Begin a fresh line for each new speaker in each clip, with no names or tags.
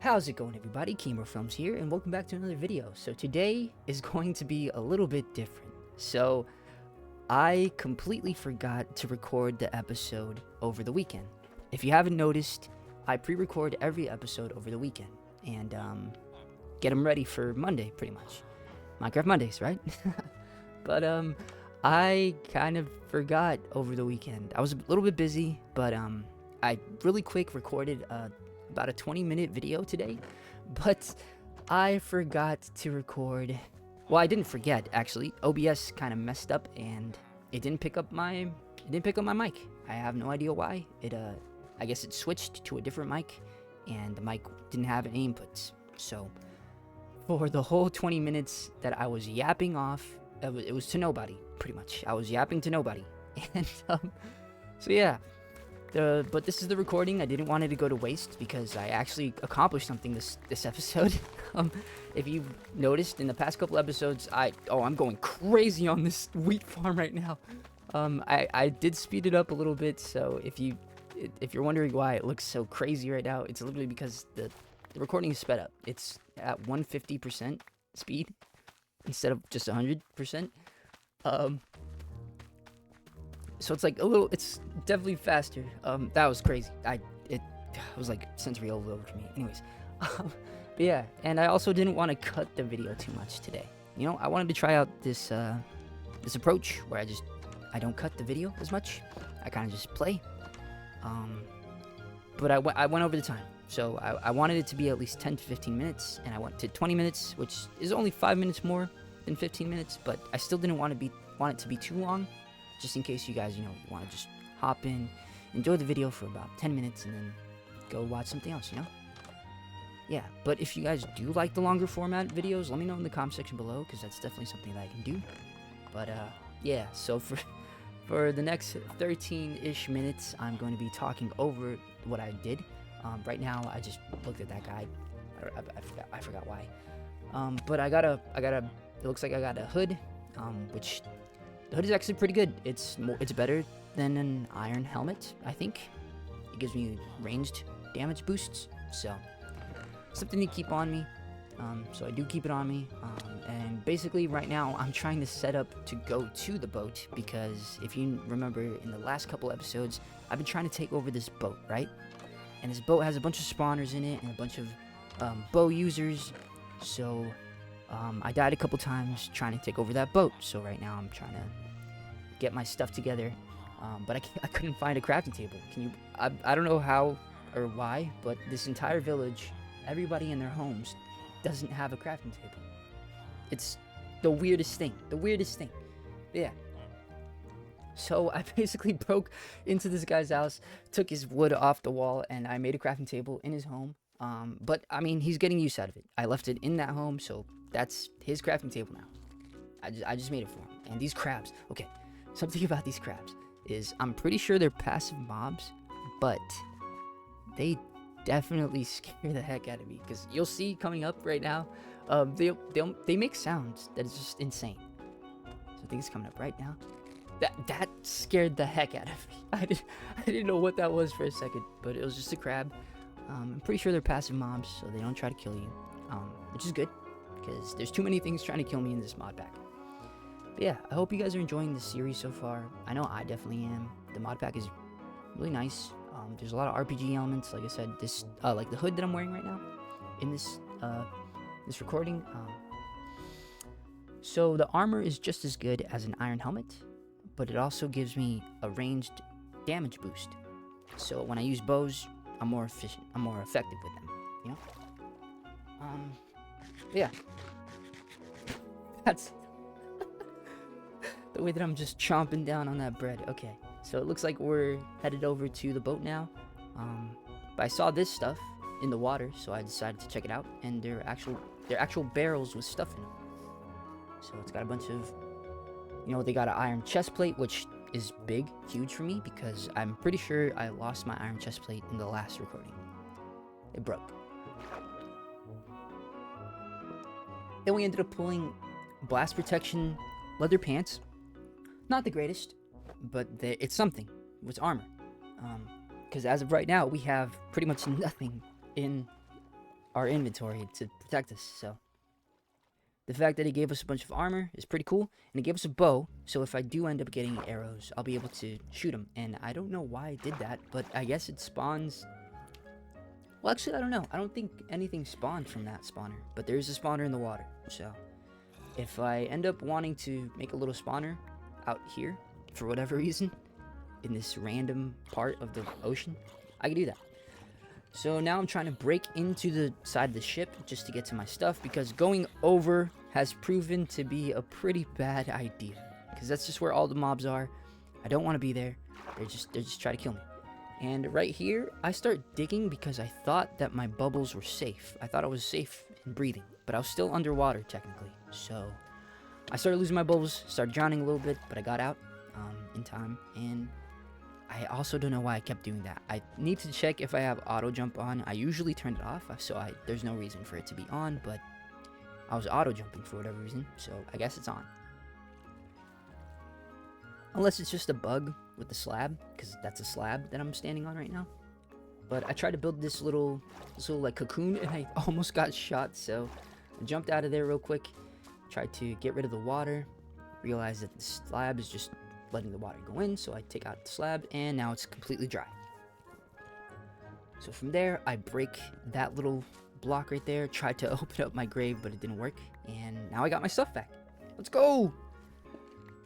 How's it going, everybody? Kemo Films here, and welcome back to another video. So today is going to be a little bit different. So I completely forgot to record the episode over the weekend. If you haven't noticed, I pre-record every episode over the weekend and get them ready for Monday, pretty much. Minecraft Mondays, right? But I kind of forgot over the weekend. I was a little bit busy, but I really quick recorded about a 20-minute video today, but I forgot to record. Well, I didn't forget, actually. OBS kind of messed up and it didn't pick up my mic. I have no idea why. I guess it switched to a different mic and the mic didn't have any inputs. So for the whole 20 minutes that I was yapping off, it was to nobody, pretty much. I was yapping to nobody. And so yeah. But this is the recording. I didn't want it to go to waste because I actually accomplished something this episode. If you've noticed in the past couple episodes, I'm going crazy on this wheat farm right now. I did speed it up a little bit, so if you're wondering why it looks so crazy right now, it's literally because the recording is sped up. It's at 150% speed instead of just 100%. So it's like it's definitely faster. That was crazy. It was like sensory overload for me. Anyways, but yeah, and I also didn't want to cut the video too much today. You know, I wanted to try out this approach where I don't cut the video as much. I kind of just play. But I went over the time. So I wanted it to be at least 10 to 15 minutes, and I went to 20 minutes, which is only 5 minutes more than 15 minutes. But I still didn't want it to be too long. Just in case you guys, want to just hop in, enjoy the video for about 10 minutes, and then go watch something else, Yeah, but if you guys do like the longer format videos, let me know in the comment section below, because that's definitely something that I can do. But, yeah, so for the next 13-ish minutes, I'm going to be talking over what I did. Right now, I just looked at that guy. I forgot why. But it looks like I got a hood, which... The hood is actually pretty good. It's better than an iron helmet, I think. It gives me ranged damage boosts, so something to keep on me. So I do keep it on me. And basically right now I'm trying to set up to go to the boat because if you remember in the last couple episodes, I've been trying to take over this boat, right? And this boat has a bunch of spawners in it and a bunch of bow users. So I died a couple times trying to take over that boat. So right now I'm trying to get my stuff together, but I couldn't find a crafting table. I don't know how or why, but this entire village, everybody in their homes doesn't have a crafting table. It's the weirdest thing. Yeah. So I basically broke into this guy's house, took his wood off the wall, and I made a crafting table in his home. But I mean, he's getting use out of it. I left it in that home, so that's his crafting table now. I just made it for him. And these crabs, okay, something about these crabs is I'm pretty sure they're passive mobs, but they definitely scare the heck out of me because you'll see coming up right now. They make sounds that is just insane. So I think it's coming up right now. That scared the heck out of me. I didn't know what that was for a second, but it was just a crab. I'm pretty sure they're passive mobs, so they don't try to kill you, which is good because there's too many things trying to kill me in this mod pack. But yeah, I hope you guys are enjoying this series so far. I know I definitely am. The mod pack is really nice. There's a lot of RPG elements. Like I said, this like the hood that I'm wearing right now in this recording. So the armor is just as good as an iron helmet, but it also gives me a ranged damage boost. So when I use bows, I'm more efficient. I'm more effective with them. Yeah. That's the way that I'm just chomping down on that bread. Okay, so it looks like we're headed over to the boat now. But I saw this stuff in the water, so I decided to check it out. And they're actual barrels with stuff in them. So it's got a bunch of, they got an iron chest plate, which is huge for me because I'm pretty sure I lost my iron chest plate in the last recording. It broke. Then we ended up pulling blast protection leather pants. Not the greatest, but it's something. It's armor. Because as of right now, we have pretty much nothing in our inventory to protect us. So the fact that he gave us a bunch of armor is pretty cool, and he gave us a bow, so if I do end up getting arrows, I'll be able to shoot them. And I don't know why I did that, but I guess it spawns. Well, actually, I don't know. I don't think anything spawned from that spawner, but there is a spawner in the water. So if I end up wanting to make a little spawner out here for whatever reason in this random part of the ocean, I can do that. So now I'm trying to break into the side of the ship just to get to my stuff, because going over has proven to be a pretty bad idea, because that's just where all the mobs are. I don't want to be there. They're just trying to kill me. And right here, I start digging because I thought that my bubbles were safe. I thought I was safe in breathing, but I was still underwater technically. So I started losing my bubbles, started drowning a little bit, but I got out in time. And I also don't know why I kept doing that. I need to check if I have auto jump on. I usually turn it off, so there's no reason for it to be on, but I was auto jumping for whatever reason, so I guess it's on. Unless it's just a bug with the slab, because that's a slab that I'm standing on right now. But I tried to build this little like cocoon, and I almost got shot, so I jumped out of there real quick, tried to get rid of the water, realized that the slab is just letting the water go in, so I take out the slab, and now it's completely dry. So from there, I break that little block right there, tried to open up my grave, but it didn't work, and now I got my stuff back. Let's go!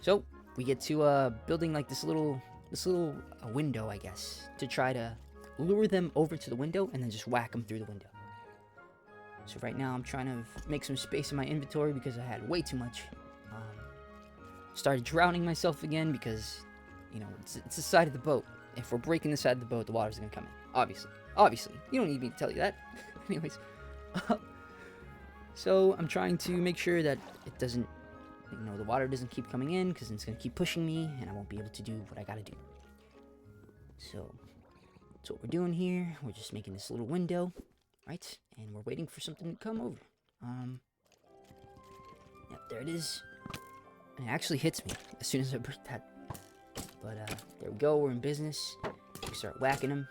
So we get to building like this little window, I guess, to try to lure them over to the window and then just whack them through the window. So right now I'm trying to make some space in my inventory because I had way too much. Started drowning myself again because, you know, it's the side of the boat. If we're breaking the side of the boat, the water's gonna come in. Obviously. You don't need me to tell you that. Anyways, so I'm trying to make sure that it doesn't, you know, the water doesn't keep coming in, because it's gonna keep pushing me and I won't be able to do what I gotta do. So that's what we're doing here. We're just making this little window, right? And we're waiting for something to come over. Yep, there it is. And it actually hits me as soon as I break that. But there we go, we're in business. We start whacking them.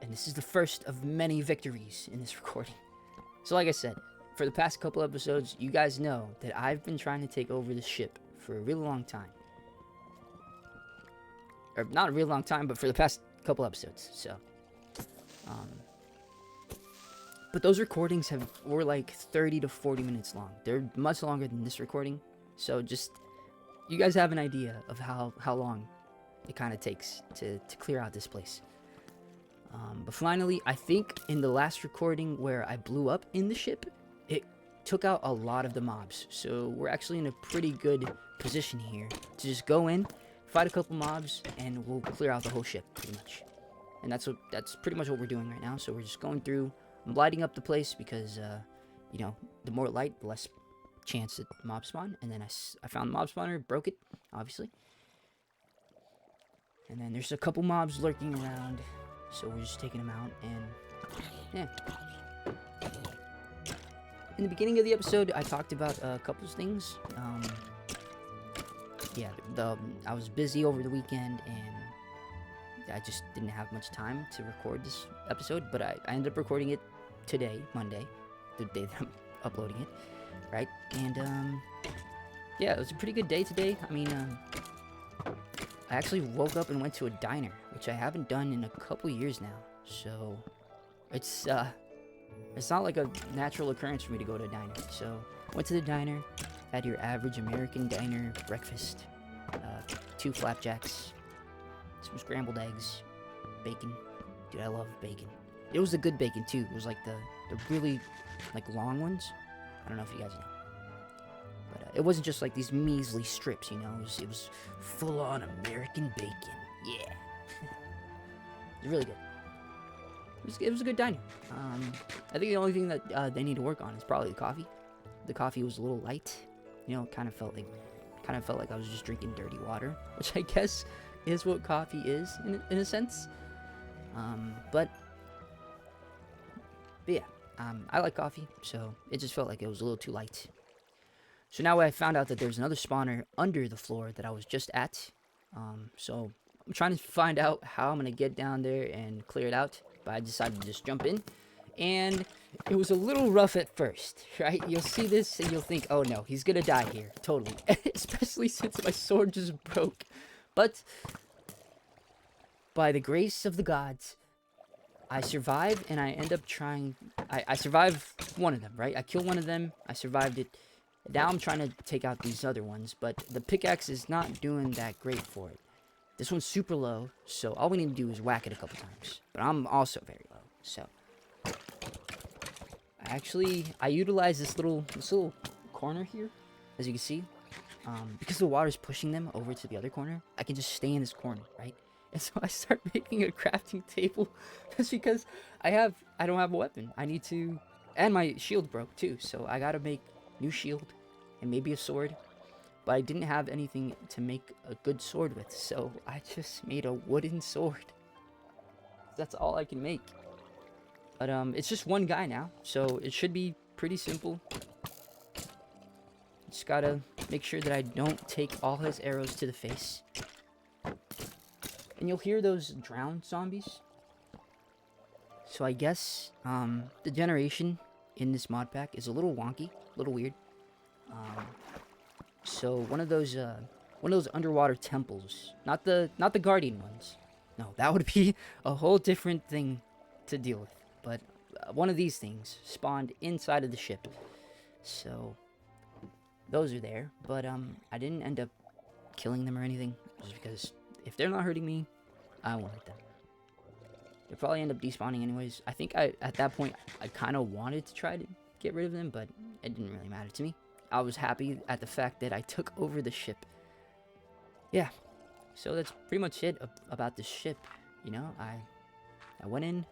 And this is the first of many victories in this recording. So like I said, for the past couple episodes, you guys know that I've been trying to take over the ship for a really long time. Or not a really long time, but for the past couple episodes, so. But those recordings were like 30 to 40 minutes long. They're much longer than this recording. So just, you guys have an idea of how long it kind of takes to clear out this place. But finally, I think in the last recording where I blew up in the ship, it took out a lot of the mobs. So we're actually in a pretty good position here to just go in, fight a couple mobs, and we'll clear out the whole ship pretty much. And that's pretty much what we're doing right now. So we're just going through. I'm lighting up the place because, you know, the more light, the less chance that mob spawn. And then I found the mob spawner, broke it, obviously. And then there's a couple mobs lurking around, so we're just taking them out, and yeah. In the beginning of the episode, I talked about a couple of things. Yeah, I was busy over the weekend, and I just didn't have much time to record this episode, but I ended up recording it today, Monday, the day that I'm uploading it, right? And, yeah, it was a pretty good day today. I mean, I actually woke up and went to a diner, which I haven't done in a couple years now, so it's not like a natural occurrence for me to go to a diner. So, went to the diner, had your average American diner breakfast, 2 flapjacks, some scrambled eggs, bacon. Dude, I love bacon. It was the good bacon too. It was like the really like long ones. I don't know if you guys know, but it wasn't just like these measly strips, you know. It was full on American bacon. Yeah, it was really good. It was a good diner. I think the only thing that they need to work on is probably the coffee. The coffee was a little light. You know, it kind of felt like I was just drinking dirty water, which I guess is what coffee is in a sense. But yeah, I like coffee, so it just felt like it was a little too light. So now I found out that there's another spawner under the floor that I was just at. So I'm trying to find out how I'm gonna get down there and clear it out. but I decided to just jump in. And it was a little rough at first, right? You'll see this and you'll think, oh no, he's gonna die here, totally. Especially since my sword just broke. But by the grace of the gods, I survive, and I end up trying. I survive one of them, right? I kill one of them. I survived it. Now I'm trying to take out these other ones, but the pickaxe is not doing that great for it. This one's super low, so all we need to do is whack it a couple times. But I'm also very low, so I utilize this little corner here, as you can see, because the water's pushing them over to the other corner. I can just stay in this corner, right? And so I start making a crafting table just because I don't have a weapon. I need to, and my shield broke too, so I gotta make new shield and maybe a sword. But I didn't have anything to make a good sword with, so I just made a wooden sword. That's all I can make. But it's just one guy now, so it should be pretty simple. Just gotta make sure that I don't take all his arrows to the face. And you'll hear those drowned zombies. So I guess the generation in this mod pack is a little wonky, a little weird. So one of those underwater temples, not the guardian ones. No, that would be a whole different thing to deal with. But one of these things spawned inside of the ship. So those are there, but I didn't end up killing them or anything, just because if they're not hurting me, I won't hurt them. They'll probably end up despawning anyways. I think at that point I kind of wanted to try to get rid of them, but it didn't really matter to me. I was happy at the fact that I took over the ship. Yeah, so that's pretty much it about the ship. You know, I went in,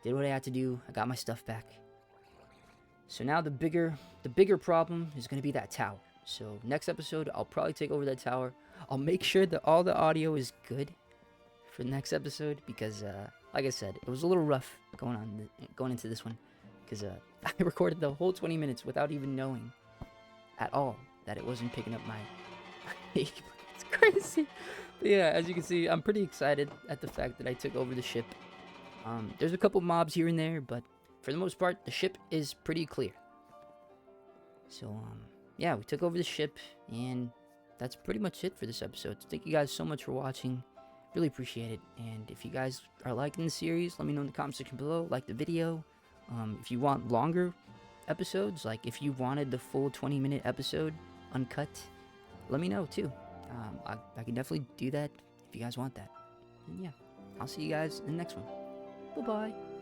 did what I had to do. I got my stuff back. So now the bigger problem is going to be that tower. So next episode, I'll probably take over that tower. I'll make sure that all the audio is good for the next episode, because like I said, it was a little rough going into this one, because I recorded the whole 20 minutes without even knowing at all that it wasn't picking up my it's crazy. But yeah, as you can see, I'm pretty excited at the fact that I took over the ship. There's a couple mobs here and there, but for the most part, the ship is pretty clear. So yeah, we took over the ship, and that's pretty much it for this episode. So thank you guys so much for watching. Really appreciate it. And if you guys are liking the series, let me know in the comment section below. Like the video. If you want longer episodes, like if you wanted the full 20-minute episode uncut, let me know too. I can definitely do that if you guys want that. And yeah, I'll see you guys in the next one. Bye bye.